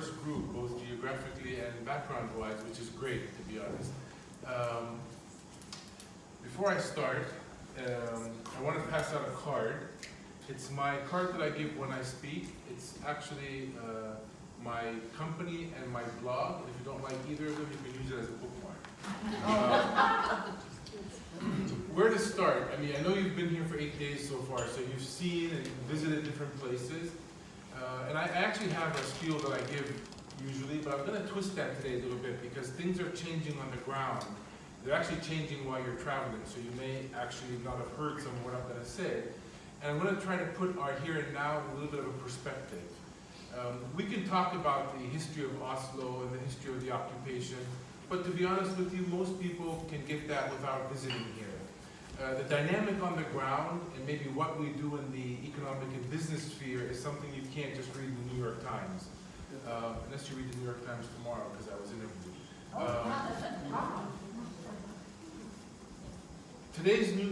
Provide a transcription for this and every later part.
diverse group, both geographically and background-wise, which is great, to be honest. Before I start, I want to pass out a card. It's my card that I give when I speak. It's actually my company and my blog. If you don't like either of them, you can use it as a bookmark. Where to start? I mean, I know you've been here for 8 days so far, so you've seen and visited different places. And I actually have a spiel that I give usually, but I'm going to twist that today a little bit because things are changing on the ground. They're actually changing while you're traveling, so you may actually not have heard some of what I'm going to say. And I'm going to try to put our here and now in a little bit of a perspective. We can talk about the history of Oslo and the history of the occupation, but to be honest with you, most people can get that without visiting here. The dynamic on the ground and maybe what we do in the economic and business sphere is something you can't just read in the New York Times. Unless you read the New York Times tomorrow, because I was interviewed.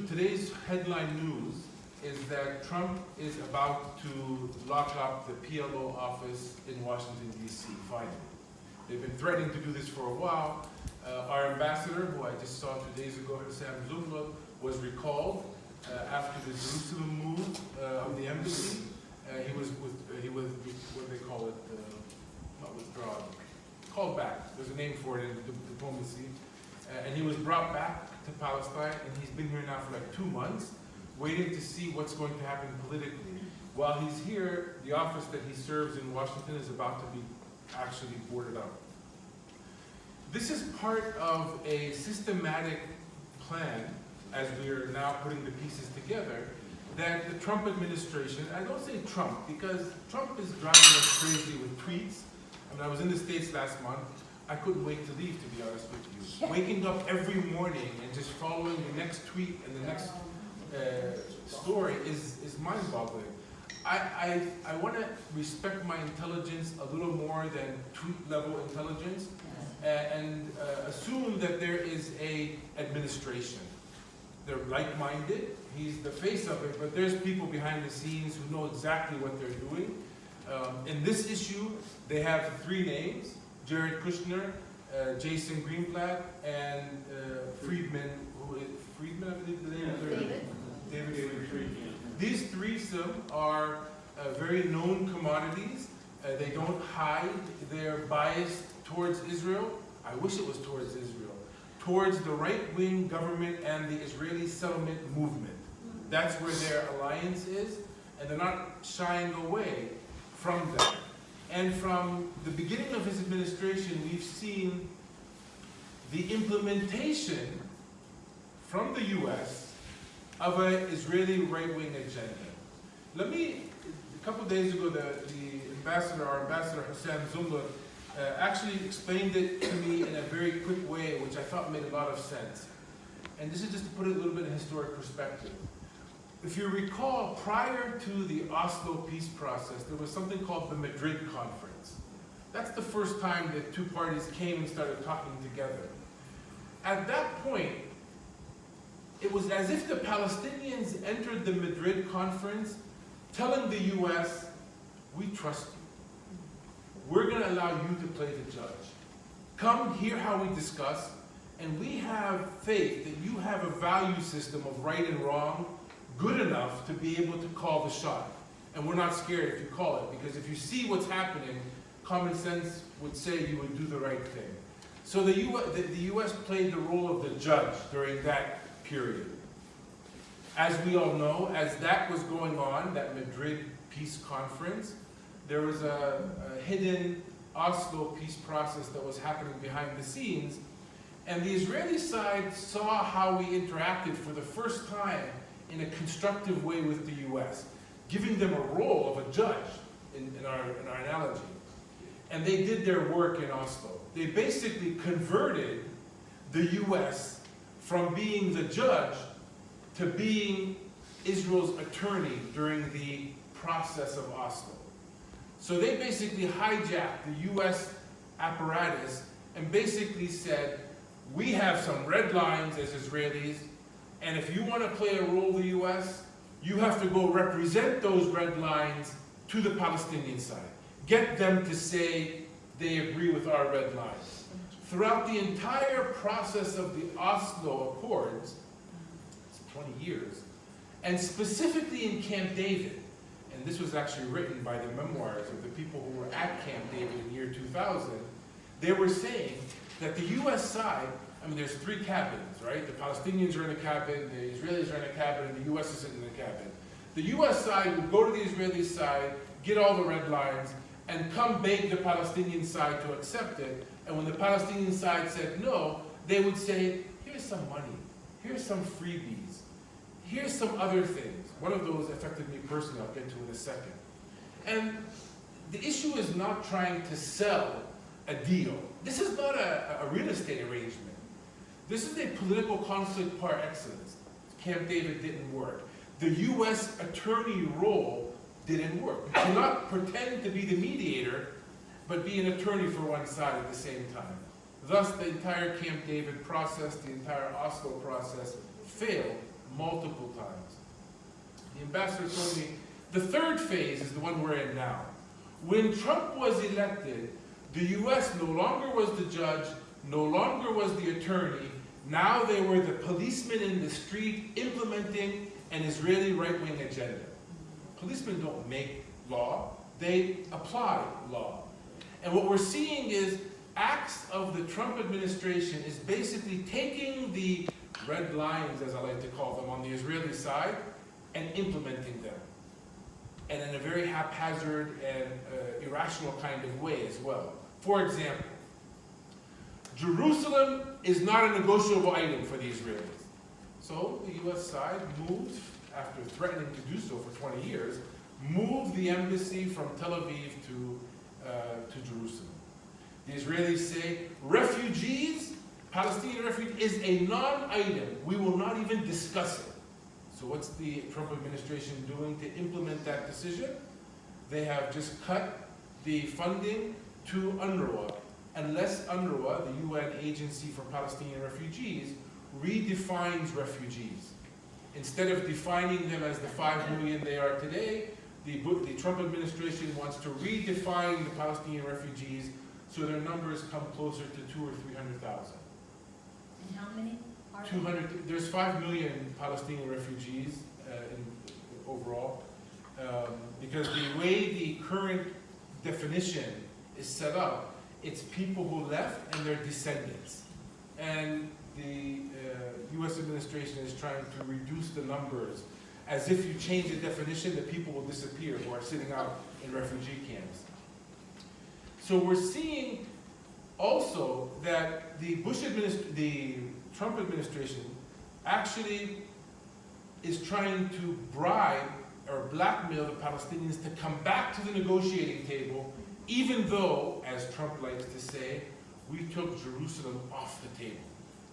Today's headline news is that Trump is about to lock up the PLO office in Washington, D.C., finally. They've been threatening to do this for a while. Our ambassador, who I just saw 2 days ago, Sam Zumla, was recalled after the Jerusalem move of the embassy. He was what do they call it? Not withdrawn. Called back. There's a name for it in diplomacy. And he was brought back to Palestine, and he's been here now for like 2 months, waiting to see what's going to happen politically. While he's here, the office that he serves in Washington is about to be actually boarded up. This is part of a systematic plan, as we are now putting the pieces together, that the Trump administration, I don't say Trump, because Trump is driving us crazy with tweets. I mean, I was in the States last month. I couldn't wait to leave, to be honest with you. Waking up every morning and just following the next tweet and the next story is mind-boggling. I want to respect my intelligence a little more than tweet-level intelligence, and assume that there is a administration. They're like-minded. He's the face of it, but there's people behind the scenes who know exactly what they're doing. In this issue, they have 3 names: Jared Kushner, Jason Greenblatt, and Friedman. Friedman, I believe the name is David Friedman. These 3 are very known commodities. They don't hide their bias towards Israel. I wish it was towards Israel. Towards the right-wing government and the Israeli settlement movement. That's where their alliance is, and they're not shying away from that. And from the beginning of his administration, we've seen the implementation from the U.S. of an Israeli right-wing agenda. A couple days ago, our ambassador, Hassan Zumla, actually explained it to me in a very quick way, which I thought made a lot of sense. And this is just to put it a little bit in historic perspective. If you recall, prior to the Oslo peace process, there was something called the Madrid Conference. That's the first time that 2 parties came and started talking together. At that point, it was as if the Palestinians entered the Madrid Conference telling the U.S., we trust you. We're going to allow you to play the judge. Come hear how we discuss, and we have faith that you have a value system of right and wrong good enough to be able to call the shot. And we're not scared if you call it, because if you see what's happening, common sense would say you would do the right thing. So the U.S. played the role of the judge during that period. As we all know, as that was going on, that Madrid peace conference, there was a hidden Oslo peace process that was happening behind the scenes, and the Israeli side saw how we interacted for the first time in a constructive way with the U.S., giving them a role of a judge in our analogy. And they did their work in Oslo. They basically converted the U.S. from being the judge to being Israel's attorney during the process of Oslo. So they basically hijacked the U.S. apparatus and basically said, we have some red lines as Israelis, and if you want to play a role in the U.S., you have to go represent those red lines to the Palestinian side. Get them to say, they agree with our red lines. Throughout the entire process of the Oslo Accords, it's 20 years, and specifically in Camp David, and this was actually written by the memoirs of the people who were at Camp David in the year 2000, they were saying that the US side, I mean, there's three cabins, right? The Palestinians are in a cabin, the Israelis are in a cabin, and the US is in a cabin. The US side would go to the Israeli side, get all the red lines, and come beg the Palestinian side to accept it. And when the Palestinian side said no, they would say, here's some money, here's some freebies, here's some other things. One of those affected me personally, I'll get to in a second. And the issue is not trying to sell a deal. This is not a real estate arrangement. This is a political conflict par excellence. Camp David didn't work. The US attorney role didn't work. You cannot pretend to be the mediator, but be an attorney for one side at the same time. Thus, the entire Camp David process, the entire Oslo process, failed multiple times. The ambassador told me, the third phase is the one we're in now. When Trump was elected, the US no longer was the judge, no longer was the attorney, now they were the policemen in the street implementing an Israeli right-wing agenda. Policemen don't make law, they apply law. And what we're seeing is acts of the Trump administration is basically taking the red lines, as I like to call them, on the Israeli side and implementing them. And in a very haphazard and irrational kind of way as well. For example, Jerusalem is not a negotiable item for the Israelis. So the US side moved, after threatening to do so for 20 years, moved the embassy from Tel Aviv to Jerusalem. The Israelis say, refugees, Palestinian refugees, is a non-item. We will not even discuss it. So what's the Trump administration doing to implement that decision? They have just cut the funding to UNRWA, unless UNRWA, the UN Agency for Palestinian Refugees, redefines refugees. Instead of defining them as the 5 million they are today, the Trump administration wants to redefine the Palestinian refugees so their numbers come closer to 200,000 or 300,000. And how many are 200. There's 5 million Palestinian refugees overall, because the way the current definition is set up, it's people who left and their descendants. And the US administration is trying to reduce the numbers. As if you change the definition, the people will disappear who are sitting out in refugee camps. So we're seeing also that the Trump administration actually is trying to bribe or blackmail the Palestinians to come back to the negotiating table, even though, as Trump likes to say, we took Jerusalem off the table.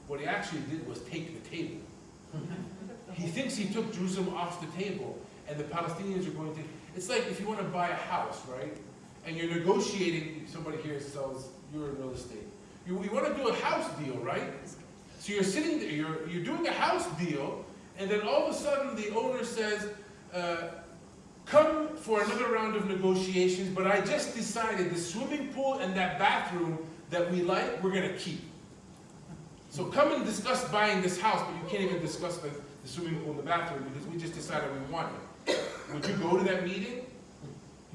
What he actually did was take the table. He thinks he took Jerusalem off the table, and the Palestinians are going to... It's like if you want to buy a house, right? And you're negotiating, somebody here sells, you're in real estate. You want to do a house deal, right? So you're sitting there, you're doing a house deal, and then all of a sudden the owner says, come for another round of negotiations, but I just decided the swimming pool and that bathroom that we like, we're going to keep. So come and discuss buying this house, but you can't even discuss the swimming pool and the bathroom because we just decided we want it. Would you go to that meeting?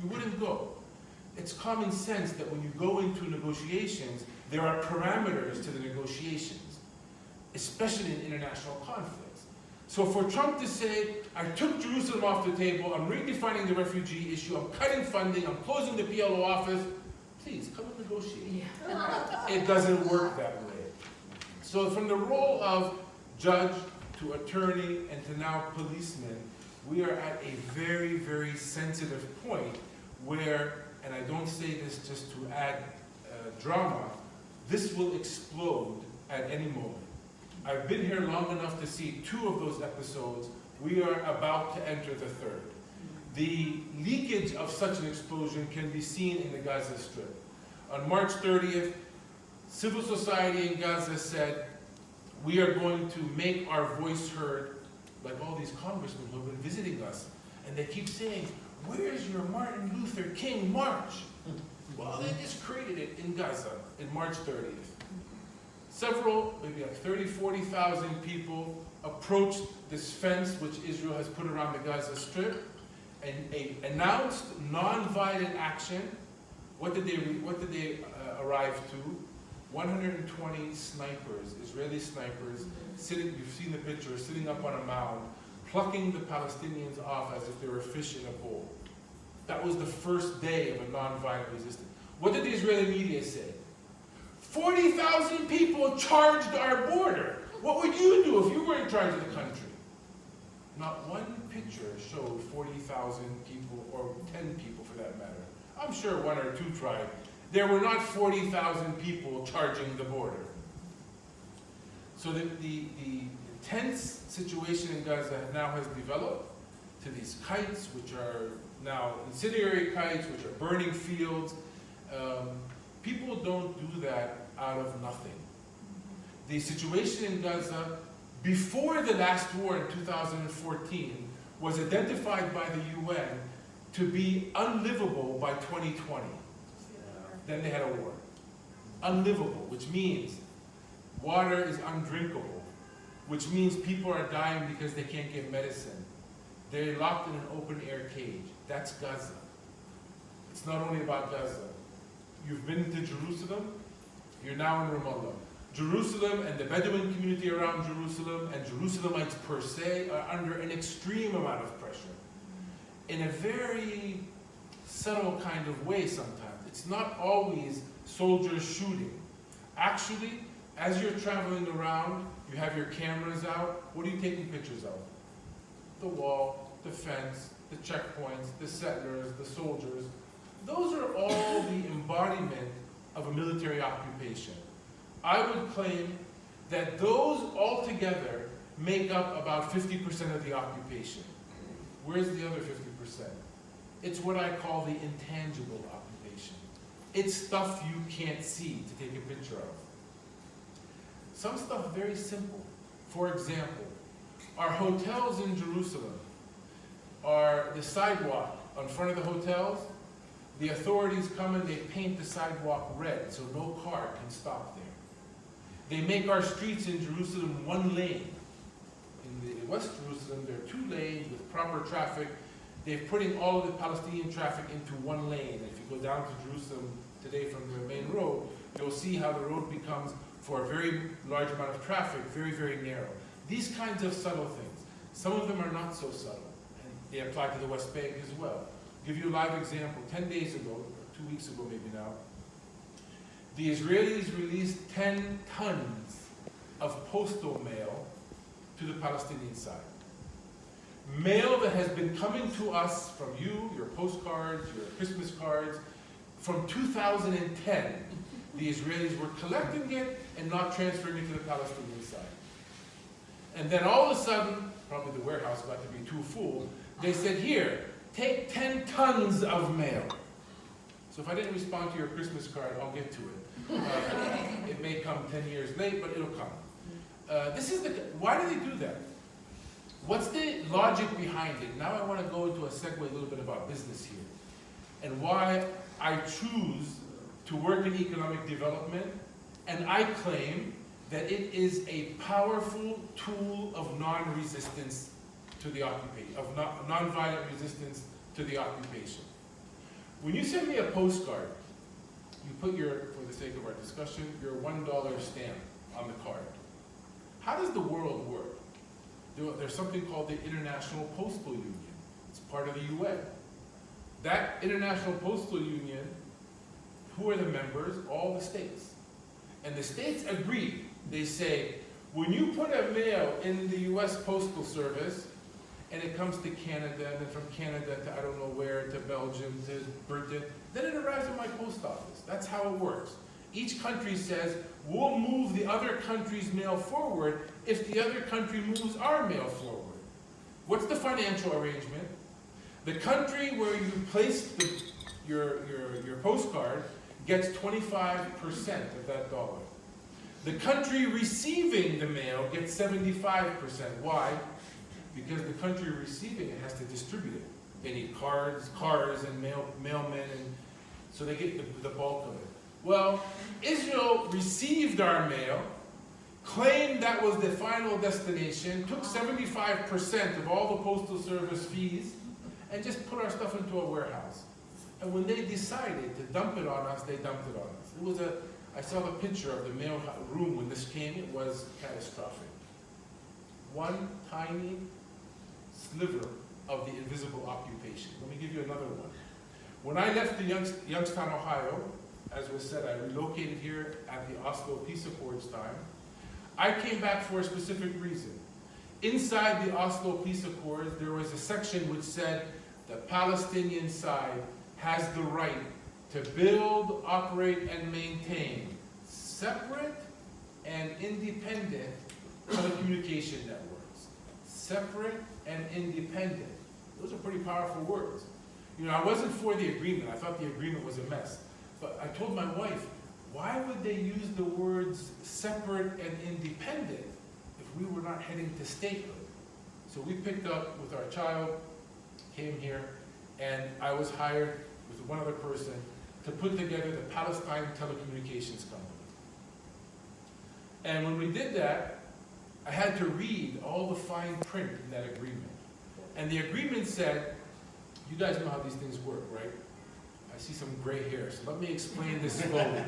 You wouldn't go. It's common sense that when you go into negotiations, there are parameters to the negotiations, especially in international conflicts. So for Trump to say, I took Jerusalem off the table, I'm redefining the refugee issue, I'm cutting funding, I'm closing the PLO office, please come and negotiate. Yeah. It doesn't work that way. So from the role of judge to attorney and to now policeman, we are at a very, very sensitive point where, and I don't say this just to add drama, this will explode at any moment. I've been here long enough to see 2 of those episodes. We are about to enter the 3rd. The leakage of such an explosion can be seen in the Gaza Strip. On March 30th, civil society in Gaza said, we are going to make our voice heard, like all these congressmen who have been visiting us. And they keep saying, where's your Martin Luther King March? Well, they just created it in Gaza in March 30th. Several, maybe like 30, 40,000 people approached this fence which Israel has put around the Gaza Strip and announced non-violent action. What did they arrive to? 120 snipers, Israeli snipers, sitting, you've seen the picture, sitting up on a mound, plucking the Palestinians off as if they were fish in a bowl. That was the first day of a non-violent resistance. What did the Israeli media say? 40,000 people charged our border. What would you do if you were in charge of the country? Not one picture showed 40,000 people, or 10 people for that matter. I'm sure one or two tried. There were not 40,000 people charging the border. So the tense situation in Gaza now has developed to these kites, which are now incendiary kites, which are burning fields. People don't do that out of nothing. The situation in Gaza before the last war in 2014 was identified by the UN to be unlivable by 2020. Then they had a war. Unlivable, which means water is undrinkable, which means people are dying because they can't get medicine. They're locked in an open air cage. That's Gaza. It's not only about Gaza. You've been to Jerusalem, you're now in Ramallah. Jerusalem and the Bedouin community around Jerusalem and Jerusalemites per se are under an extreme amount of pressure. In a very subtle kind of way sometimes. It's not always soldiers shooting. Actually, as you're traveling around, you have your cameras out. What are you taking pictures of? The wall, the fence, the checkpoints, the settlers, the soldiers. Those are all the embodiment of a military occupation. I would claim that those altogether make up about 50% of the occupation. Where's the other 50%? It's what I call the intangible occupation. It's stuff you can't see to take a picture of. Some stuff very simple. For example, our hotels in Jerusalem are the sidewalk in front of the hotels. The authorities come and they paint the sidewalk red so no car can stop there. They make our streets in Jerusalem one lane. In the West Jerusalem, there are two lanes with proper traffic. They're putting all of the Palestinian traffic into one lane. If you go down to Jerusalem today from the main road, you'll see how the road becomes, for a very large amount of traffic, very, very narrow. These kinds of subtle things. Some of them are not so subtle, and they apply to the West Bank as well. I'll give you a live example. 10 days ago, or 2 weeks ago maybe now, the Israelis released 10 tons of postal mail to the Palestinian side. Mail that has been coming to us from you, your postcards, your Christmas cards, from 2010. The Israelis were collecting it and not transferring it to the Palestinian side. And then all of a sudden, probably the warehouse got to be too full, they said, here, take 10 tons of mail. So if I didn't respond to your Christmas card, I'll get to it. It may come 10 years late, but it'll come. Why do they do that? What's the logic behind it? Now I want to go into a segue a little bit about business here, and why I choose to work in economic development, and I claim that it is a powerful tool of non-resistance to the occupation, of non-violent resistance to the occupation. When you send me a postcard, you put for the sake of our discussion, your $1 stamp on the card. How does the world work? There's something called the International Postal Union. It's part of the UN. That International Postal Union, who are the members? All the states. And the states agree. They say, when you put a mail in the US Postal Service, and it comes to Canada, and then from Canada to I don't know where, to Belgium, to Britain, then it arrives at my post office. That's how it works. Each country says, we'll move the other country's mail forward if the other country moves our mail forward. What's the financial arrangement? The country where you place your postcard gets 25% of that dollar. The country receiving the mail gets 75%. Why? Because the country receiving it has to distribute it. They need cars and mailmen, and so they get the bulk of it. Well, Israel received our mail, claimed that was the final destination, took 75% of all the Postal Service fees, and just put our stuff into a warehouse. And when they decided to dump it on us, they dumped it on us. I saw the picture of the mail room when this came. It was catastrophic. One tiny sliver of the invisible occupation. Let me give you another one. When I left Youngstown, Ohio, as was said, I relocated here at the Oslo Peace Accords time. I came back for a specific reason. Inside the Oslo Peace Accords, there was a section which said the Palestinian side has the right to build, operate, and maintain separate and independent telecommunication networks. Separate and independent. Those are pretty powerful words. You know, I wasn't for the agreement. I thought the agreement was a mess. But I told my wife, why would they use the words separate and independent if we were not heading to statehood? So we picked up with our child, came here, and I was hired with one other person to put together the Palestine Telecommunications Company. And when we did that, I had to read all the fine print in that agreement. And the agreement said, you guys know how these things work, right? I see some gray hair, so let me explain this slowly.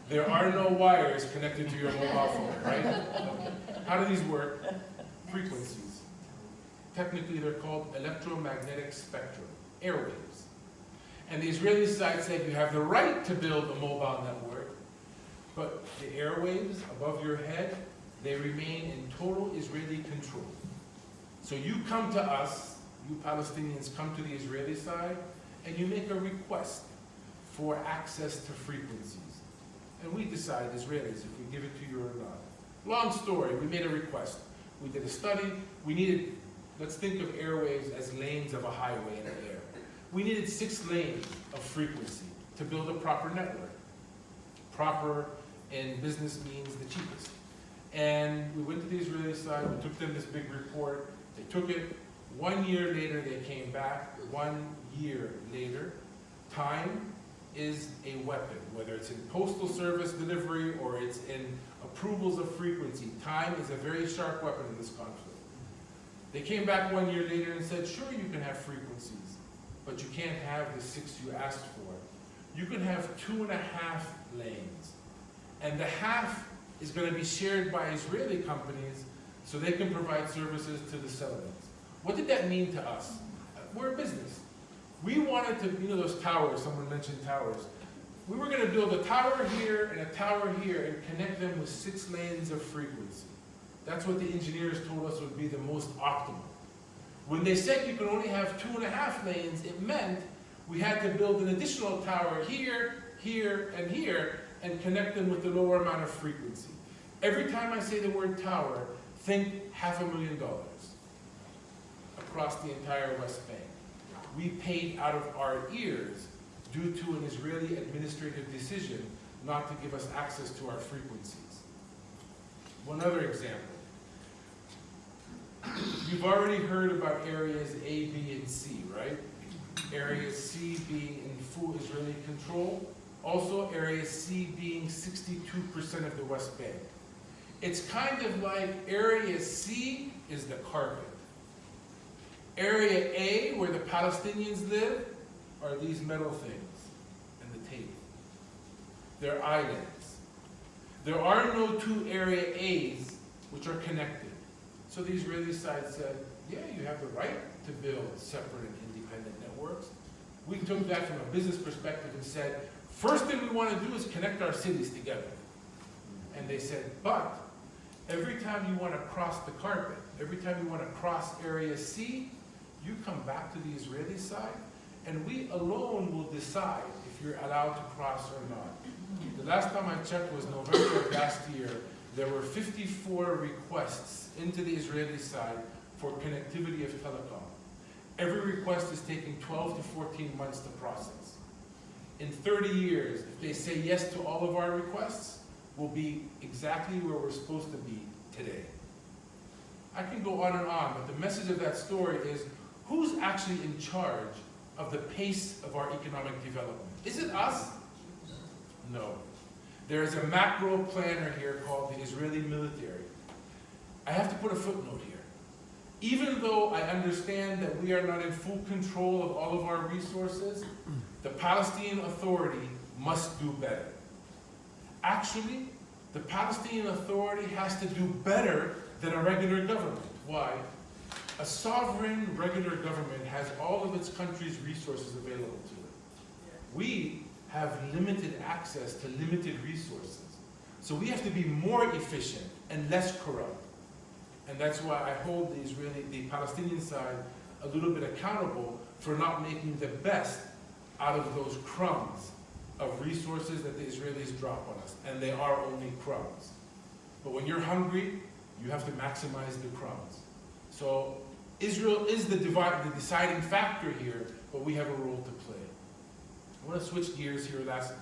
There are no wires connected to your mobile phone, right? How do these work? Frequencies. Technically, they're called electromagnetic spectrum, airwaves. And the Israeli side said you have the right to build a mobile network, but the airwaves above your head, they remain in total Israeli control. So you come to us, you Palestinians come to the Israeli side, and you make a request for access to frequencies. And we decide, Israelis, if we give it to you or not. Long story, we made a request. We did a study. We needed, let's think of airwaves as lanes of a highway in the air. We needed 6 lanes of frequency to build a proper network. Proper in business means the cheapest. And we went to the Israeli side, we took them this big report, they took it. 1 year later, they came back. 1 year later, time is a weapon, whether it's in postal service delivery or it's in approvals of frequency. Time is a very sharp weapon in this conflict. They came back 1 year later and said, sure, you can have frequencies, but you can't have the 6 you asked for. You can have 2.5 lanes. And the half is going to be shared by Israeli companies so they can provide services to the settlements. What did that mean to us? We're a business. We wanted to, you know those towers, someone mentioned towers. We were going to build a tower here and a tower here and connect them with 6 lanes of frequency. That's what the engineers told us would be the most optimal. When they said you could only have 2.5 lanes, it meant we had to build an additional tower here, here, and here, and connect them with the lower amount of frequency. Every time I say the word tower, think $500,000 across the entire West Bank. We paid out of our ears due to an Israeli administrative decision not to give us access to our frequencies. One other example. You've already heard about areas A, B, and C, right? Area C being in full Israeli control. Also, Area C being 62% of the West Bank. It's kind of like Area C is the carpet. Area A, where the Palestinians live, are these metal things and the tape. They're islands. There are no 2 Area A's which are connected. So the Israeli side said, yeah, you have the right to build separate and independent networks. We took that from a business perspective and said, first thing we want to do is connect our cities together. And they said, but every time you want to cross the carpet, every time you want to cross Area C, you come back to the Israeli side, and we alone will decide if you're allowed to cross or not. The last time I checked was November of last year. There were 54 requests into the Israeli side for connectivity of telecom. Every request is taking 12 to 14 months to process. In 30 years, if they say yes to all of our requests, we'll be exactly where we're supposed to be today. I can go on and on, but the message of that story is, who's actually in charge of the pace of our economic development? Is it us? No. There is a macro planner here called the Israeli military. I have to put a footnote here. Even though I understand that we are not in full control of all of our resources, the Palestinian Authority must do better. Actually, the Palestinian Authority has to do better than a regular government. Why? A sovereign, regular government has all of its country's resources available to it. We have limited access to limited resources. So we have to be more efficient and less corrupt. And that's why I hold the Palestinian side a little bit accountable for not making the best out of those crumbs of resources that the Israelis drop on us. And they are only crumbs. But when you're hungry, you have to maximize the crumbs. So Israel is the deciding factor here, but we have a role to play. I want to switch gears here. Last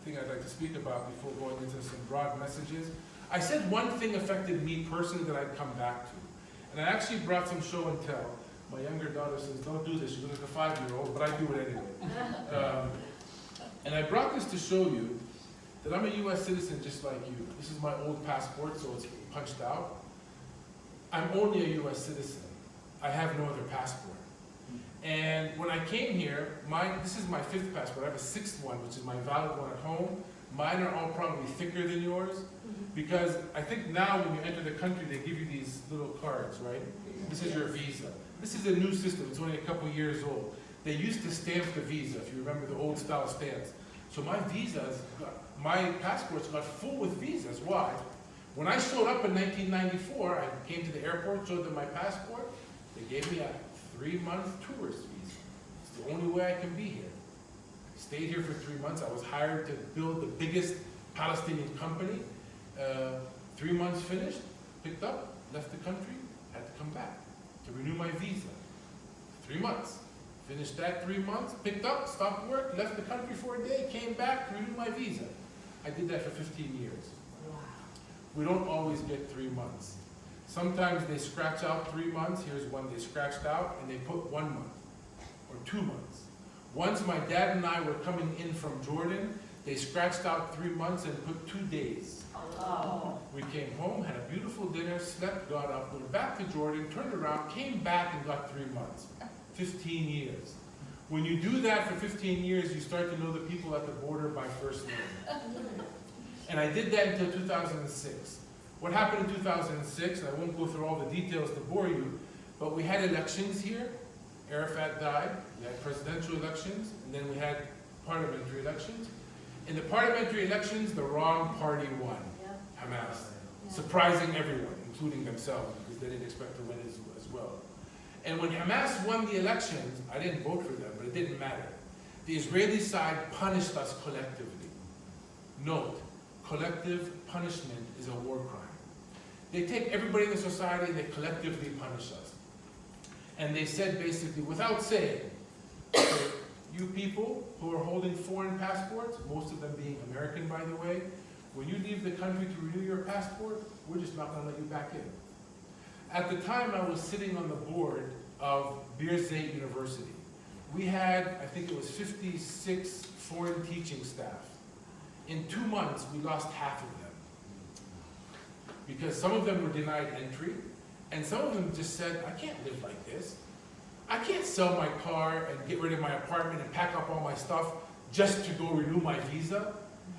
thing I'd like to speak about before going into some broad messages. I said one thing affected me personally that I'd come back to. And I actually brought some show and tell. My younger daughter says, don't do this, you look like a 5-year-old, but I do it anyway. And I brought this to show you that I'm a US citizen just like you. This is my old passport, so it's punched out. I'm only a US citizen. I have no other passport. And when I came here, this is my 5th passport. I have a 6th one, which is my valid one at home. Mine are all probably thicker than yours, because I think now when you enter the country, they give you these little cards, right? This is your visa. This is a new system. It's only a couple years old. They used to stamp the visa, if you remember the old style stamps. So my passports got full with visas. Why? When I showed up in 1994, I came to the airport, showed them my passport. They gave me a 3-month tourist visa. It's the only way I can be here. I stayed here for 3 months. I was hired to build the biggest Palestinian company. 3 months finished, picked up, left the country, had to come back to renew my visa. 3 months. Finished that 3 months, picked up, stopped work, left the country for a day, came back to renew my visa. I did that for 15 years. Wow. We don't always get 3 months. Sometimes they scratch out 3 months. Here's one they scratched out, and they put 1 month or 2 months. Once my dad and I were coming in from Jordan, they scratched out 3 months and put 2 days. Oh. We came home, had a beautiful dinner, slept, got up, went back to Jordan, turned around, came back and got 3 months. 15 years. When you do that for 15 years, you start to know the people at the border by first name. And I did that until 2006. What happened in 2006, and I won't go through all the details to bore you, but we had elections here. Arafat died, we had presidential elections, and then we had parliamentary elections. In the parliamentary elections, the wrong party won, Hamas, surprising everyone, including themselves, because they didn't expect to win as well. And when Hamas won the elections, I didn't vote for them, but it didn't matter. The Israeli side punished us collectively. Note, collective punishment is a war crime. They take everybody in the society and they collectively punish us. And they said basically, without saying, you people who are holding foreign passports, most of them being American by the way, when you leave the country to renew your passport, we're just not going to let you back in. At the time, I was sitting on the board of Birzeit University. We had, I think it was 56 foreign teaching staff. In 2 months, we lost half of them. Because some of them were denied entry, and some of them just said, I can't live like this. I can't sell my car and get rid of my apartment and pack up all my stuff just to go renew my visa.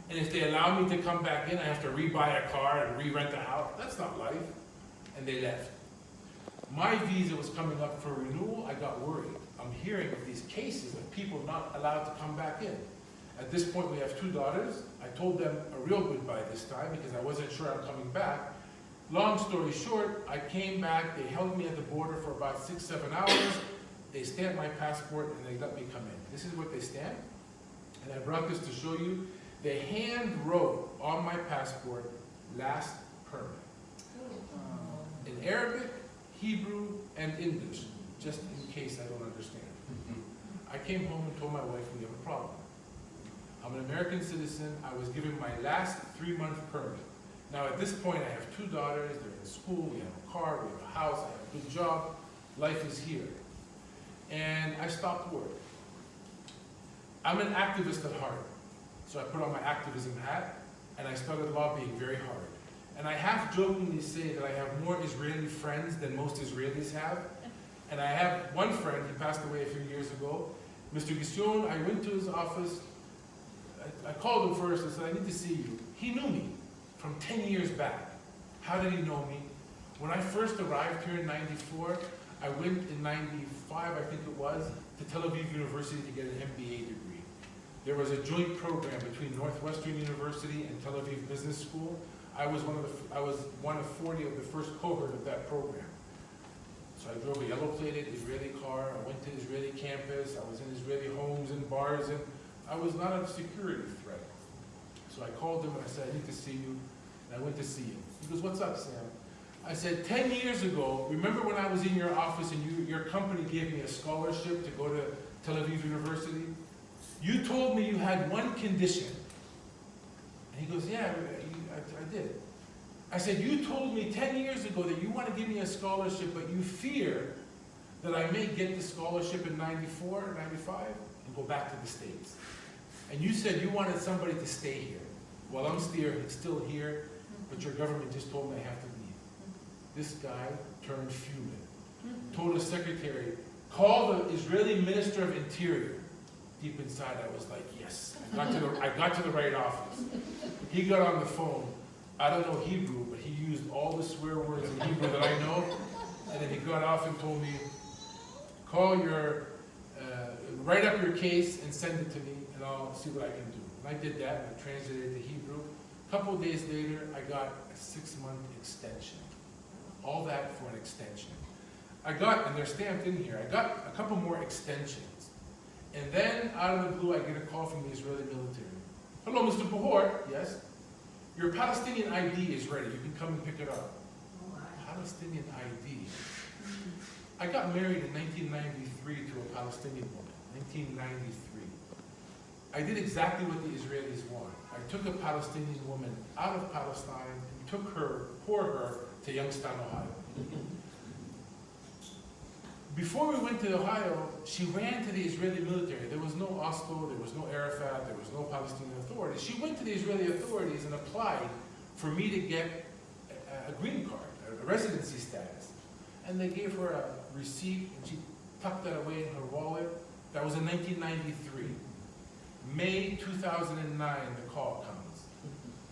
And if they allow me to come back in, I have to re-buy a car and re-rent a house. That's not life. And they left. My visa was coming up for renewal. I got worried. I'm hearing of these cases of people not allowed to come back in. At this point, we have 2 daughters. I told them a real goodbye this time because I wasn't sure I'm coming back. Long story short, I came back. They held me at the border for about 6-7 hours. They stamped my passport and they let me come in. This is what they stamped. And I brought this to show you. They hand wrote on my passport, last permit. In Arabic, Hebrew, and English, just in case I don't understand. I came home and told my wife we have a problem. I'm an American citizen. I was given my last 3-month permit. Now at this point I have 2 daughters, they're in school, we have a car, we have a house, I have a good job, life is here. And I stopped work. I'm an activist at heart. So I put on my activism hat, and I started lobbying very hard. And I half jokingly say that I have more Israeli friends than most Israelis have. And I have one friend, he passed away a few years ago, Mr. Gission. I went to his office, I called him first and said, I need to see you. He knew me from 10 years back. How did he know me? When I first arrived here in '94, I went in '95, I think it was, to Tel Aviv University to get an MBA degree. There was a joint program between Northwestern University and Tel Aviv Business School. I was one of 40 of the first cohort of that program. So I drove a yellow-plated Israeli car. I went to Israeli campus. I was in Israeli homes and bars, and I was not a security threat. So I called him and I said, I need to see you. And I went to see him. He goes, what's up, Sam? I said, 10 years ago, remember when I was in your office and your company gave me a scholarship to go to Tel Aviv University? You told me you had one condition. And he goes, yeah, I did. I said, you told me 10 years ago that you want to give me a scholarship, but you fear that I may get the scholarship in '94 or '95 and go back to the States. And you said you wanted somebody to stay here. Well, I'm still here, but your government just told me I have to leave. This guy turned fuming. Told his secretary, call the Israeli Minister of Interior. Deep inside, I was like, yes, I got to the right office. He got on the phone. I don't know Hebrew, but he used all the swear words in Hebrew that I know. And then he got off and told me, write up your case and send it to me, and I'll see what I can do. And I did that, and I translated it to Hebrew. A couple of days later, I got a 6-month extension. All that for an extension. And they're stamped in here, I got a couple more extensions. And then, out of the blue, I get a call from the Israeli military. Hello, Mr. Bahour. Yes? Your Palestinian ID is ready. You can come and pick it up. Palestinian ID. I got married in 1993 to a Palestinian woman. 1993. I did exactly what the Israelis want. I took a Palestinian woman out of Palestine and took her to Youngstown, Ohio. Before we went to Ohio, she ran to the Israeli military. There was no Oslo, there was no Arafat, there was no Palestinian Authority. She went to the Israeli authorities and applied for me to get a green card, a residency status. And they gave her a receipt, and she tucked that away in her wallet. That was in 1993. May 2009, the call comes.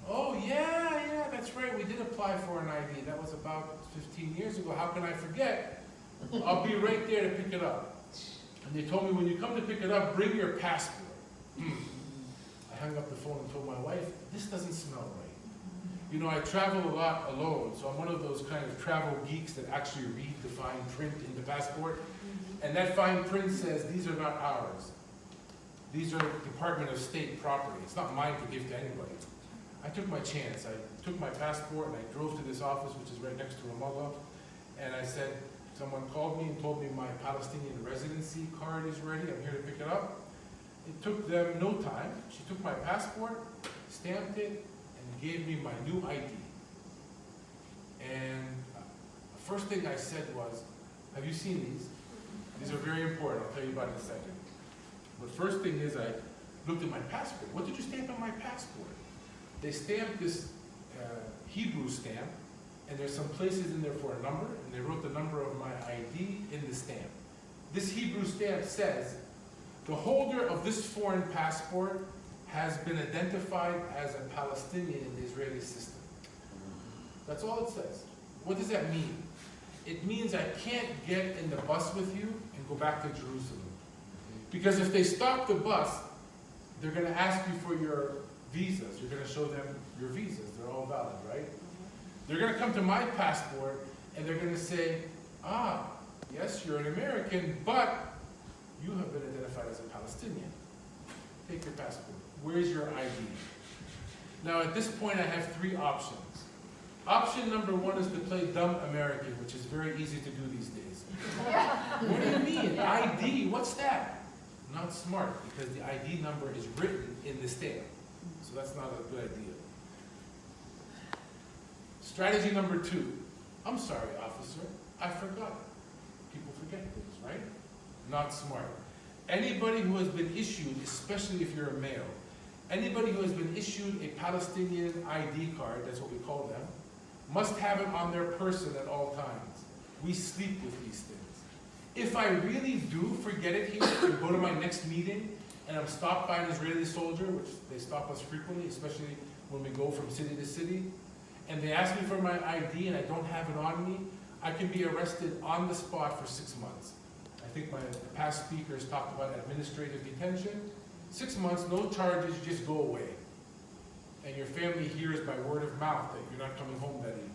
Oh, yeah, that's right. We did apply for an ID. That was about 15 years ago. How can I forget? I'll be right there to pick it up. And they told me, when you come to pick it up, bring your passport. I hung up the phone and told my wife, this doesn't smell right. You know, I travel a lot alone, so I'm one of those kind of travel geeks that actually read the fine print in the passport. And that fine print says, these are not ours. These are Department of State property. It's not mine to give to anybody. I took my chance. I took my passport and I drove to this office, which is right next to Ramallah, and I said, someone called me and told me my Palestinian residency card is ready. I'm here to pick it up. It took them no time. She took my passport, stamped it, and gave me my new ID. And the first thing I said was, have you seen these? These are very important. I'll tell you about it in a second. But first thing is, I looked at my passport. What did you stamp on my passport? They stamped this Hebrew stamp, and there's some places in there for a number, and they wrote the number of my ID in the stamp. This Hebrew stamp says, the holder of this foreign passport has been identified as a Palestinian in the Israeli system. That's all it says. What does that mean? It means I can't get in the bus with you and go back to Jerusalem. Because if they stop the bus, they're going to ask you for your visas. You're going to show them your visas. They're all valid, right? They're going to come to my passport and they're going to say, yes, you're an American, but you have been identified as a Palestinian. Take your passport. Where's your ID? Now, at this point, I have 3 options. Option number 1 is to play dumb American, which is very easy to do these days. What do you mean? ID? What's that? Not smart, because the ID number is written in the stamp. So that's not a good idea. Strategy number 2. I'm sorry, officer. I forgot. People forget things, right? Not smart. Anybody who has been issued, especially if you're a male, Anybody who has been issued a Palestinian ID card, that's what we call them, must have it on their person at all times. We sleep with these things. If I really do forget it here and go to my next meeting and I'm stopped by an Israeli soldier, which they stop us frequently, especially when we go from city to city, and they ask me for my ID and I don't have it on me, I can be arrested on the spot for 6 months. I think my past speakers talked about administrative detention. 6 months, no charges, just go away. And your family hears by word of mouth that you're not coming home that evening.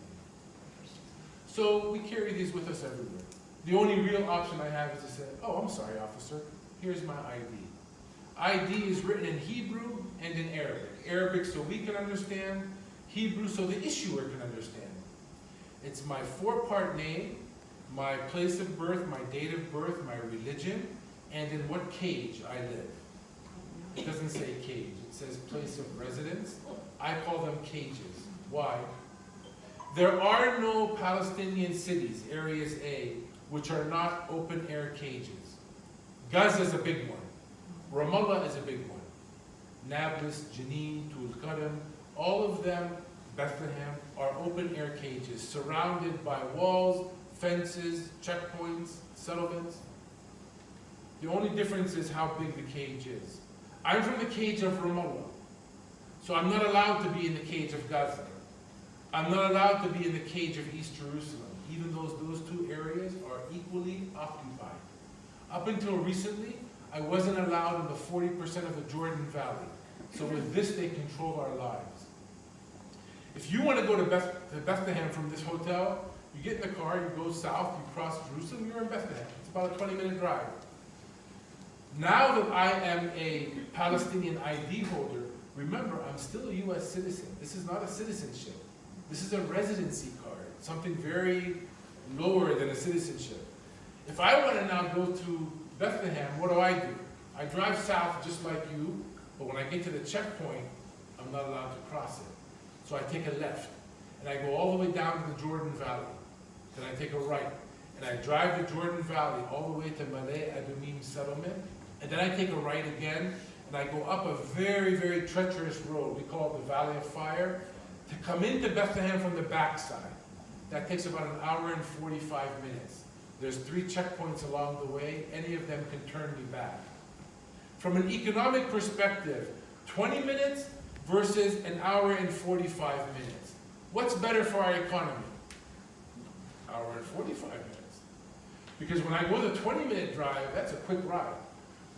So we carry these with us everywhere. The only real option I have is to say, oh, I'm sorry, officer, here's my ID. ID is written in Hebrew and in Arabic. Arabic so we can understand, Hebrew so the issuer can understand. It's my 4-part name, my place of birth, my date of birth, my religion, and in what cage I live. It doesn't say cage, it says place of residence. I call them cages. Why? There are no Palestinian cities, areas A, which are not open-air cages. Gaza is a big one. Ramallah is a big one. Nablus, Jenin, Tulkarem, all of them, Bethlehem, are open-air cages surrounded by walls, fences, checkpoints, settlements. The only difference is how big the cage is. I'm from the cage of Ramallah, so I'm not allowed to be in the cage of Gaza. I'm not allowed to be in the cage of East Jerusalem, even though those two areas are equally occupied. Up until recently, I wasn't allowed in the 40% of the Jordan Valley. So with this, they control our lives. If you want to go to Bethlehem from this hotel, you get in the car, you go south, you cross Jerusalem, you're in Bethlehem. It's about a 20-minute drive. Now that I am a Palestinian ID holder, remember, I'm still a U.S. citizen. This is not a citizenship. This is a residency card, something very lower than a citizenship. If I want to now go to Bethlehem, what do? I drive south just like you, but when I get to the checkpoint, I'm not allowed to cross it. So I take a left, and I go all the way down to the Jordan Valley. Then I take a right, and I drive the Jordan Valley all the way to Malay Adumim settlement, and then I take a right again, and I go up a very, very treacherous road. We call it the Valley of Fire, to come into Bethlehem from the backside. That takes about an hour and 45 minutes. There's 3 checkpoints along the way. Any of them can turn me back. From an economic perspective, 20 minutes versus an hour and 45 minutes. What's better for our economy? Hour and 45 minutes. Because when I go the 20-minute drive, that's a quick ride.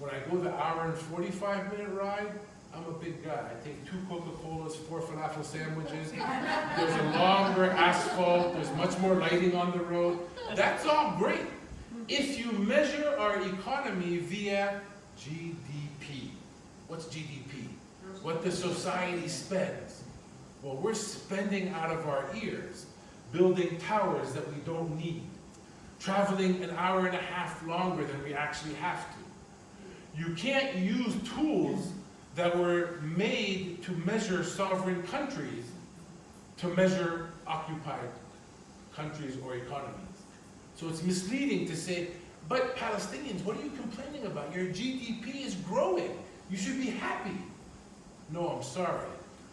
When I go the hour and 45-minute ride, I'm a big guy. I take 2 Coca-Colas, 4 falafel sandwiches. There's a longer asphalt. There's much more lighting on the road. That's all great. If you measure our economy via GDP. What's GDP? What the society spends. Well, we're spending out of our ears, building towers that we don't need, traveling an hour and a half longer than we actually have to. You can't use tools that were made to measure sovereign countries to measure occupied countries or economies. So it's misleading to say, but Palestinians, what are you complaining about? Your GDP is growing. You should be happy. No, I'm sorry.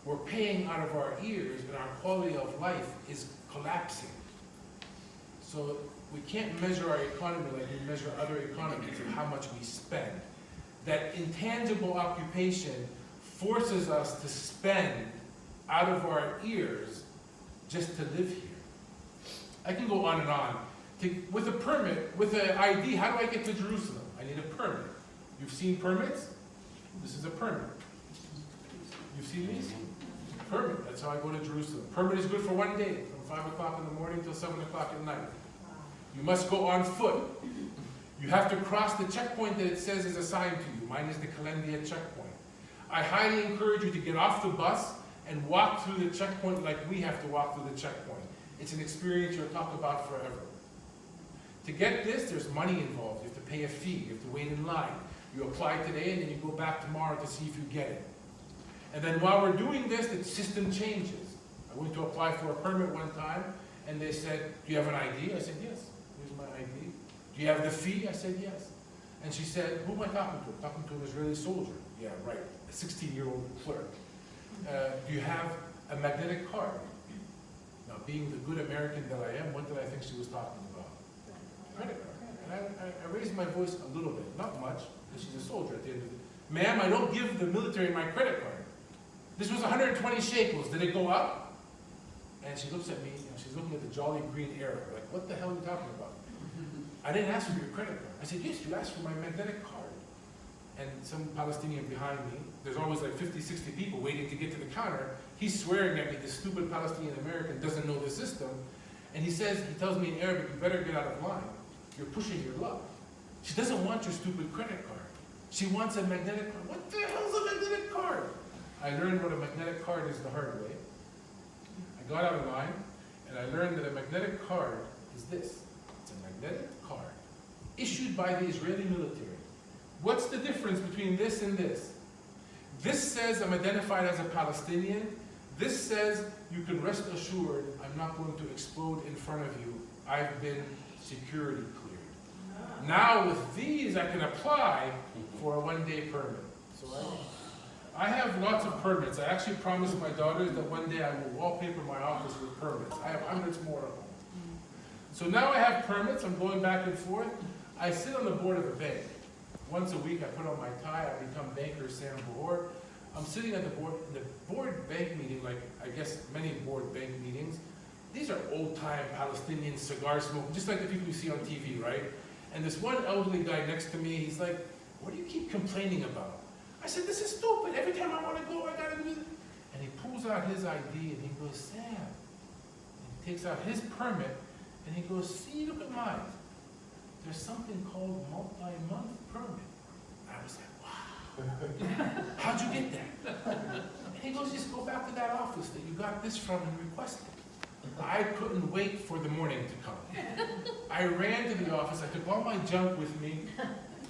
We're paying out of our ears and our quality of life is collapsing. So we can't measure our economy like we measure other economies of how much we spend. That intangible occupation forces us to spend out of our ears just to live here. I can go on and on. With a permit, with an ID, how do I get to Jerusalem? I need a permit. You've seen permits? This is a permit. You've seen these? Permit, that's how I go to Jerusalem. Permit is good for 1 day, from 5 o'clock in the morning till 7 o'clock at night. You must go on foot. You have to cross the checkpoint that it says is assigned to you. Mine is the Kalendia checkpoint. I highly encourage you to get off the bus and walk through the checkpoint like we have to walk through the checkpoint. It's an experience you'll talk about forever. To get this, there's money involved. You have to pay a fee. You have to wait in line. You apply today and then you go back tomorrow to see if you get it. And then while we're doing this, the system changes. I went to apply for a permit one time and they said, do you have an ID? I said, yes. Here's my ID. Do you have the fee? I said, yes. And she said, who am I talking to? I'm talking to an Israeli soldier. Yeah, right. a 16-year-old clerk. Do you have a magnetic card? Now, being the good American that I am, what did I think she was talking about? Credit card. And I raised my voice a little bit, not much, because she's a soldier at the end of it. Ma'am, I don't give the military my credit card. This was 120 shekels. Did it go up? And she looks at me, and she's looking at the jolly green arrow. Like, what the hell are you talking about? I didn't ask for your credit card. I said, yes, you asked for my magnetic card. And some Palestinian behind me, there's always like 50, 60 people waiting to get to the counter. He's swearing at me, this stupid Palestinian American doesn't know the system. And he tells me in Arabic, you better get out of line. You're pushing your luck. She doesn't want your stupid credit card. She wants a magnetic card. What the hell's a magnetic card? I learned what a magnetic card is the hard way. I got out of line, and I learned that a magnetic card is this. It's a magnetic card issued by the Israeli military. What's the difference between this and this? This says I'm identified as a Palestinian. This says you can rest assured I'm not going to explode in front of you. I've been security cleared. Now with these I can apply for a one-day permit. So I have lots of permits. I actually promised my daughters that one day I will wallpaper my office with permits. I have hundreds more of them. So now I have permits. I'm going back and forth. I sit on the board of a bank. Once a week I put on my tie. I become banker Sam Bahour. I'm sitting at the board bank meeting, like I guess many board bank meetings. These are old-time Palestinian cigar smoking, just like the people you see on TV, right? And this one elderly guy next to me, he's like, what do you keep complaining about? I said, this is stupid. Every time I want to go, I got to do this. And he pulls out his ID and he goes, Sam. And he takes out his permit and he goes, see, look at mine. There's something called multi-month permit. I was like, wow. How'd you get that? And he goes, just go back to that office that you got this from and request it. I couldn't wait for the morning to come. I ran to the office, I took all my junk with me,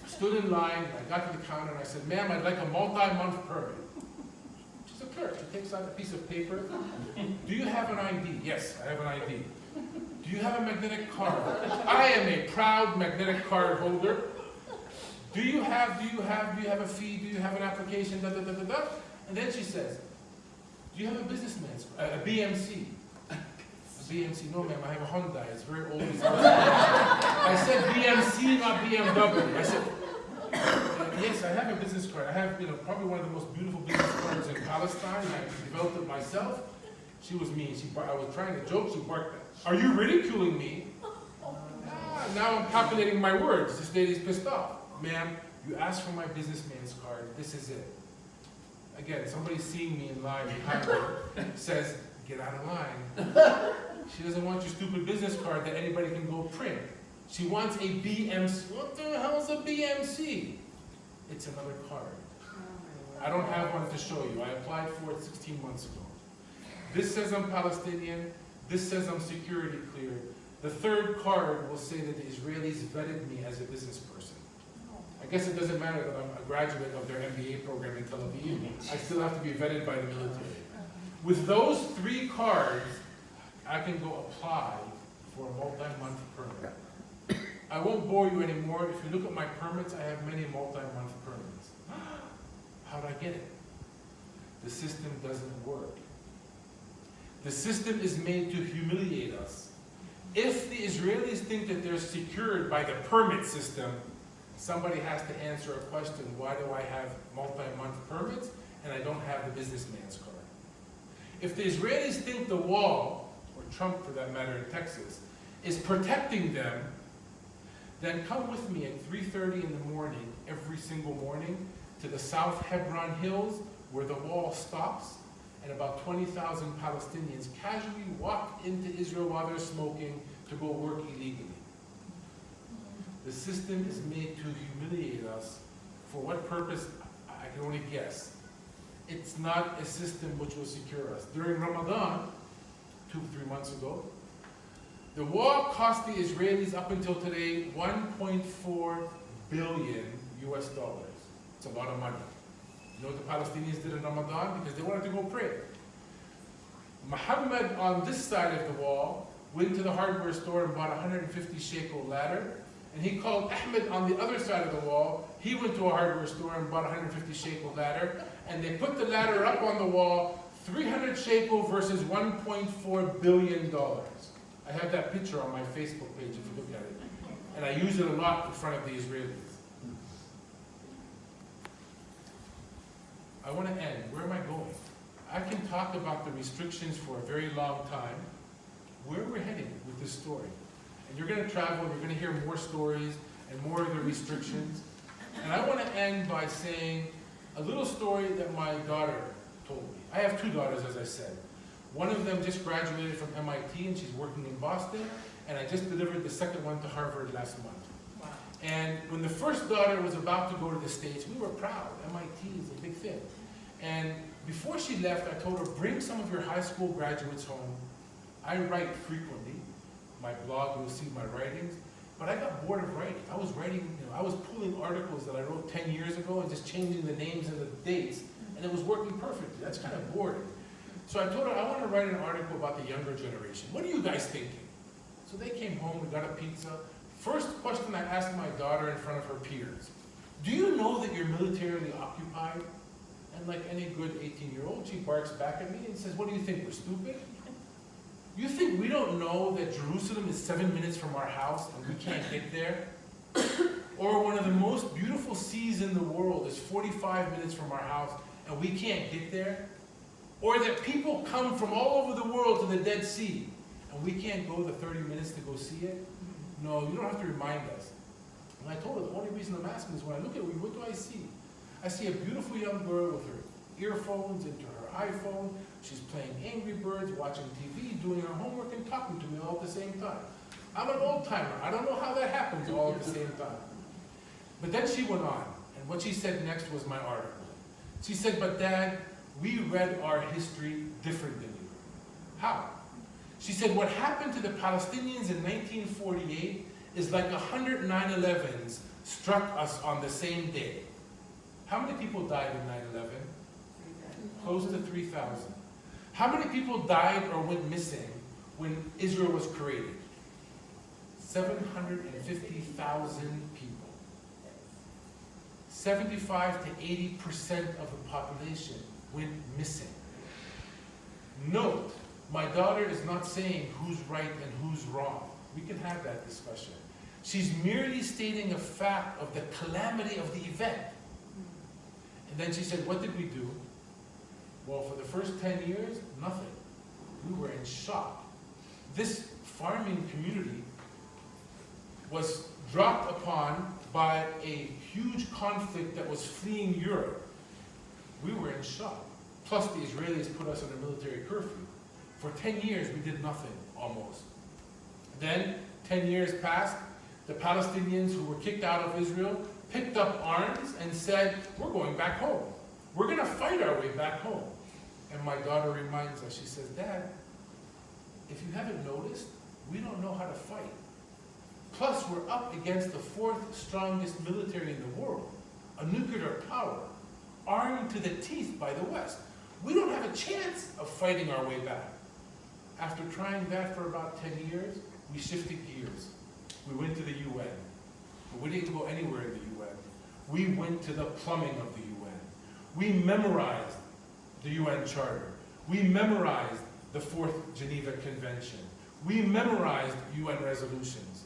stood in line, I got to the counter and I said, ma'am, I'd like a multi-month permit. She's a clerk, she takes out a piece of paper. Do you have an ID? Yes, I have an ID. Do you have a magnetic card? I am a proud magnetic card holder. Do you have a fee? Do you have an application? Da, da, da, da, da. And then she says, do you have a businessman's, a BMC? BMC, no ma'am, I have a Hyundai, it's very old. I said BMC, not BMW. I said, yes, I have a business card. I have, probably one of the most beautiful business cards in Palestine. I developed it myself. She was mean. I was trying to joke, she barked at. Are you ridiculing me? Now I'm calculating my words. This lady's pissed off. Ma'am, you asked for my businessman's card. This is it. Again, somebody seeing me in line behind me says, get out of line. She doesn't want your stupid business card that anybody can go print. She wants a BMC. What the hell is a BMC? It's another card. I don't have one to show you. I applied for it 16 months ago. This says I'm Palestinian. This says I'm security cleared. The third card will say that the Israelis vetted me as a business person. I guess it doesn't matter that I'm a graduate of their MBA program in Tel Aviv. I still have to be vetted by the military. With those three cards, I can go apply for a multi-month permit. I won't bore you anymore. If you look at my permits, I have many multi-month permits. How did I get it? The system doesn't work. The system is made to humiliate us. If the Israelis think that they're secured by the permit system, somebody has to answer a question, why do I have multi-month permits and I don't have the businessman's card? If the Israelis think the wall, or Trump for that matter in Texas, is protecting them, then come with me at 3:30 in the morning, every single morning, to the South Hebron Hills, where the wall stops, and about 20,000 Palestinians casually walk into Israel while they're smoking to go work illegally. The system is made to humiliate us. For what purpose, I can only guess. It's not a system which will secure us. During Ramadan, 2-3 months ago, the wall cost the Israelis up until today $1.4 billion US dollars. It's a lot of money. You know what the Palestinians did in Ramadan? Because they wanted to go pray. Muhammad on this side of the wall went to the hardware store and bought a 150 shekel ladder. And he called Ahmed on the other side of the wall. He went to a hardware store and bought a 150 shekel ladder. and they put the ladder up on the wall, 300 shekel versus $1.4 billion. I have that picture on my Facebook page if you look at it. And I use it a lot in front of the Israelis. I want to end. Where am I going? I can talk about the restrictions for a very long time. Where we're heading with this story. And you're going to travel, and you're going to hear more stories and more of the restrictions. And I want to end by saying a little story that my daughter told me. I have two daughters, as I said. One of them just graduated from MIT, and she's working in Boston. And I just delivered the second one to Harvard last month. Wow. And when the first daughter was about to go to the States, we were proud. MIT is a big thing. And before she left, I told her, bring some of your high school graduates home. I write frequently. My blog, you'll see my writings. But I got bored of writing. I was writing, I was pulling articles that I wrote 10 years ago and just changing the names and the dates, and it was working perfectly. That's kind of boring. So I told her, I want to write an article about the younger generation. What are you guys thinking? So they came home, we got a pizza. First question I asked my daughter in front of her peers, do you know that you're militarily occupied? And like any good 18-year-old, she barks back at me and says, what do you think, we're stupid? You think we don't know that Jerusalem is 7 minutes from our house and we can't get there? Or one of the most beautiful seas in the world is 45 minutes from our house and we can't get there? Or that people come from all over the world to the Dead Sea and we can't go the 30 minutes to go see it? No, you don't have to remind us. And I told her the only reason I'm asking is when I look at it, what do I see? I see a beautiful young girl with her earphones into her iPhone. She's playing Angry Birds, watching TV, doing her homework, and talking to me all at the same time. I'm an old timer. I don't know how that happens all at the same time. But then she went on, and what she said next was my article. She said, but Dad, we read our history different than you. How? She said, what happened to the Palestinians in 1948 is like 100 9/11s struck us on the same day. How many people died in 9/11? Close to 3,000. How many people died or went missing when Israel was created? 750,000 people. 75 to 80% of the population went missing. Note, my daughter is not saying who's right and who's wrong. We can have that discussion. She's merely stating a fact of the calamity of the event. And then she said, what did we do? Well, for the first 10 years, nothing. We were in shock. This farming community was dropped upon by a huge conflict that was fleeing Europe. We were in shock. Plus, the Israelis put us on a military curfew. For 10 years, we did nothing, almost. Then, 10 years passed. The Palestinians who were kicked out of Israel picked up arms and said, we're going back home. We're going to fight our way back home. And my daughter reminds us, she says, Dad, if you haven't noticed, we don't know how to fight. Plus, we're up against the fourth strongest military in the world, a nuclear power, armed to the teeth by the West. We don't have a chance of fighting our way back. After trying that for about 10 years, we shifted gears. We went to the UN. But we didn't go anywhere in the UN. We went to the plumbing of the UN. We memorized the UN Charter. We memorized the Fourth Geneva Convention. We memorized UN resolutions.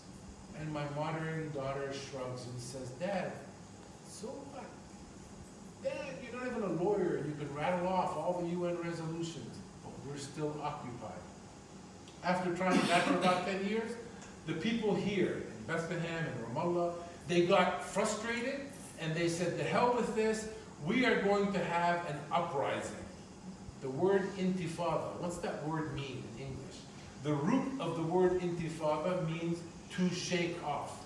And my modern daughter shrugs and says, Dad, so what? Dad, you're not even a lawyer and you can rattle off all the UN resolutions, but we're still occupied. After trying that for about 10 years, the people here in Bethlehem and Ramallah, they got frustrated and they said, to hell with this, we are going to have an uprising. The word intifada, what's that word mean in English? The root of the word intifada means to shake off.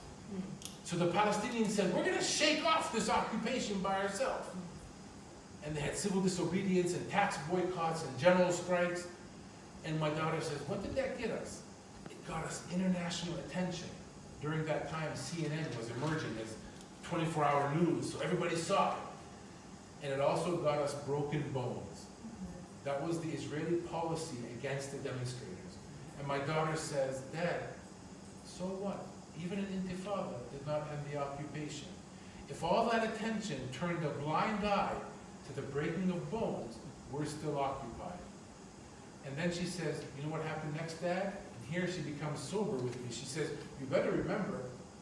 So the Palestinians said, we're going to shake off this occupation by ourselves. And they had civil disobedience and tax boycotts and general strikes. And my daughter says, what did that get us? It got us international attention. During that time, CNN was emerging as 24-hour news, so everybody saw it. And it also got us broken bones. That was the Israeli policy against the demonstrators. And my daughter says, Dad, so what? Even an intifada did not end the occupation. If all that attention turned a blind eye to the breaking of bones, we're still occupied. And then she says, you know what happened next, Dad? And here she becomes sober with me. She says, you better remember,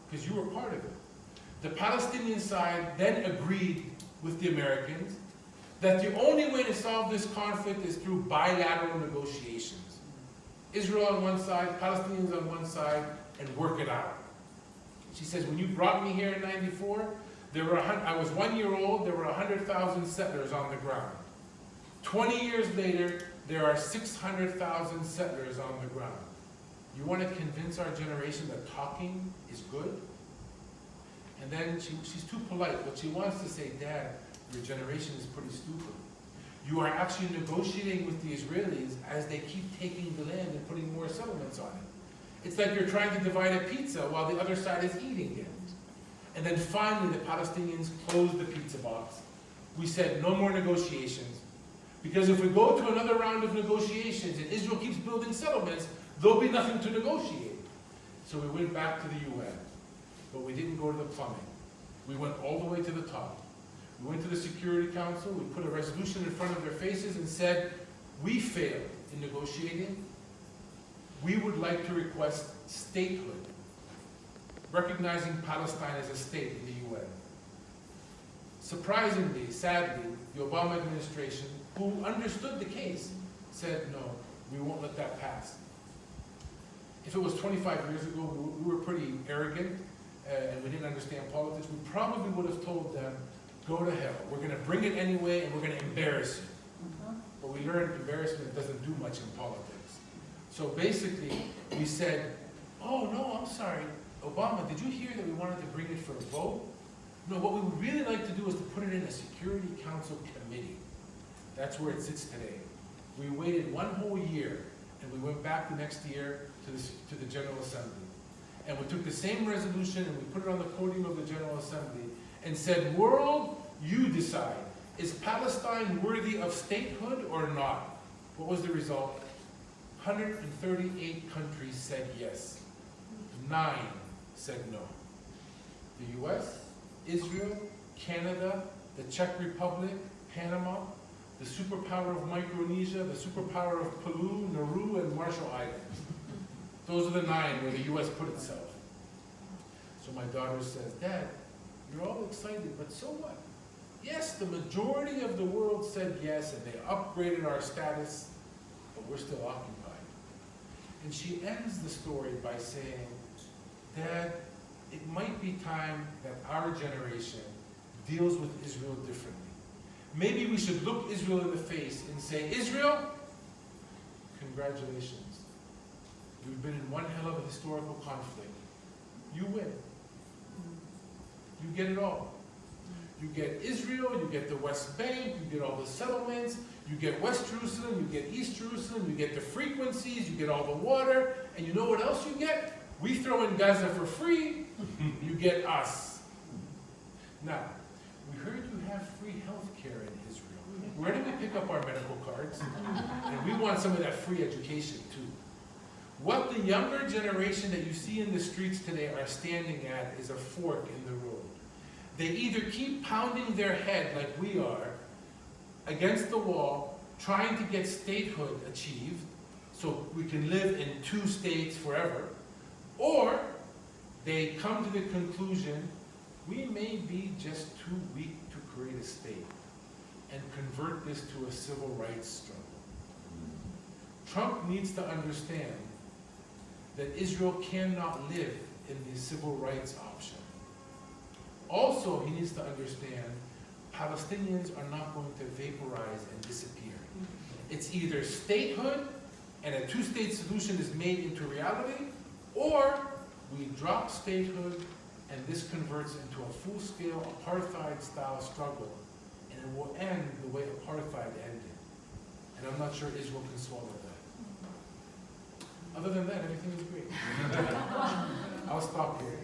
because you were part of it. The Palestinian side then agreed with the Americans that the only way to solve this conflict is through bilateral negotiations. Israel on one side, Palestinians on one side, and work it out. She says, when you brought me here in '94, I was 1 year old, there were 100,000 settlers on the ground. 20 years later, there are 600,000 settlers on the ground. You want to convince our generation that talking is good? And then she's too polite, but she wants to say, Dad, your generation is pretty stupid. You are actually negotiating with the Israelis as they keep taking the land and putting more settlements on it. It's like you're trying to divide a pizza while the other side is eating it. And then finally the Palestinians closed the pizza box. We said no more negotiations. Because if we go to another round of negotiations and Israel keeps building settlements, there'll be nothing to negotiate. So we went back to the UN, but we didn't go to the plumbing. We went all the way to the top. We went to the Security Council, we put a resolution in front of their faces and said, we failed in negotiating. We would like to request statehood, recognizing Palestine as a state in the UN. Surprisingly, sadly, the Obama administration, who understood the case, said, no, we won't let that pass. If it was 25 years ago, we were pretty arrogant and we didn't understand politics, we probably would have told them, go to hell. We're going to bring it anyway and we're going to embarrass you. But we learned embarrassment doesn't do much in politics. So basically, we said, oh no, I'm sorry, Obama, did you hear that we wanted to bring it for a vote? No, what we would really like to do is to put it in a Security Council committee. That's where it sits today. We waited 1 whole year, and we went back the next year to the General Assembly. And we took the same resolution and we put it on the podium of the General Assembly and said, world, you decide. Is Palestine worthy of statehood or not? What was the result? 138 countries said yes. 9 said no. The US, Israel, Canada, the Czech Republic, Panama, the superpower of Micronesia, the superpower of Palau, Nauru, and Marshall Islands. Those are the 9 where the US put itself. So my daughter says, Dad, you're all excited, but so what? Yes, the majority of the world said yes, and they upgraded our status, but we're still occupied. And she ends the story by saying, Dad, it might be time that our generation deals with Israel differently. Maybe we should look Israel in the face and say, Israel, congratulations. You've been in one hell of a historical conflict. You win. You get it all. You get Israel, you get the West Bank, you get all the settlements, you get West Jerusalem, you get East Jerusalem, you get the frequencies, you get all the water, and you know what else you get? We throw in Gaza for free, you get us. Now, we heard you have free health care in Israel. Where do we pick up our medical cards? And we want some of that free education too. What the younger generation that you see in the streets today are standing at is a fork in the road. They either keep pounding their head like we are against the wall, trying to get statehood achieved so we can live in 2 states forever, or they come to the conclusion we may be just too weak to create a state and convert this to a civil rights struggle. Trump needs to understand that Israel cannot live in the civil rights option. Also, he needs to understand Palestinians are not going to vaporize and disappear. It's either statehood and a 2-state solution is made into reality, or we drop statehood and this converts into a full-scale apartheid-style struggle, and it will end the way apartheid ended. And I'm not sure Israel can swallow that. Other than that, everything is great. I'll stop here.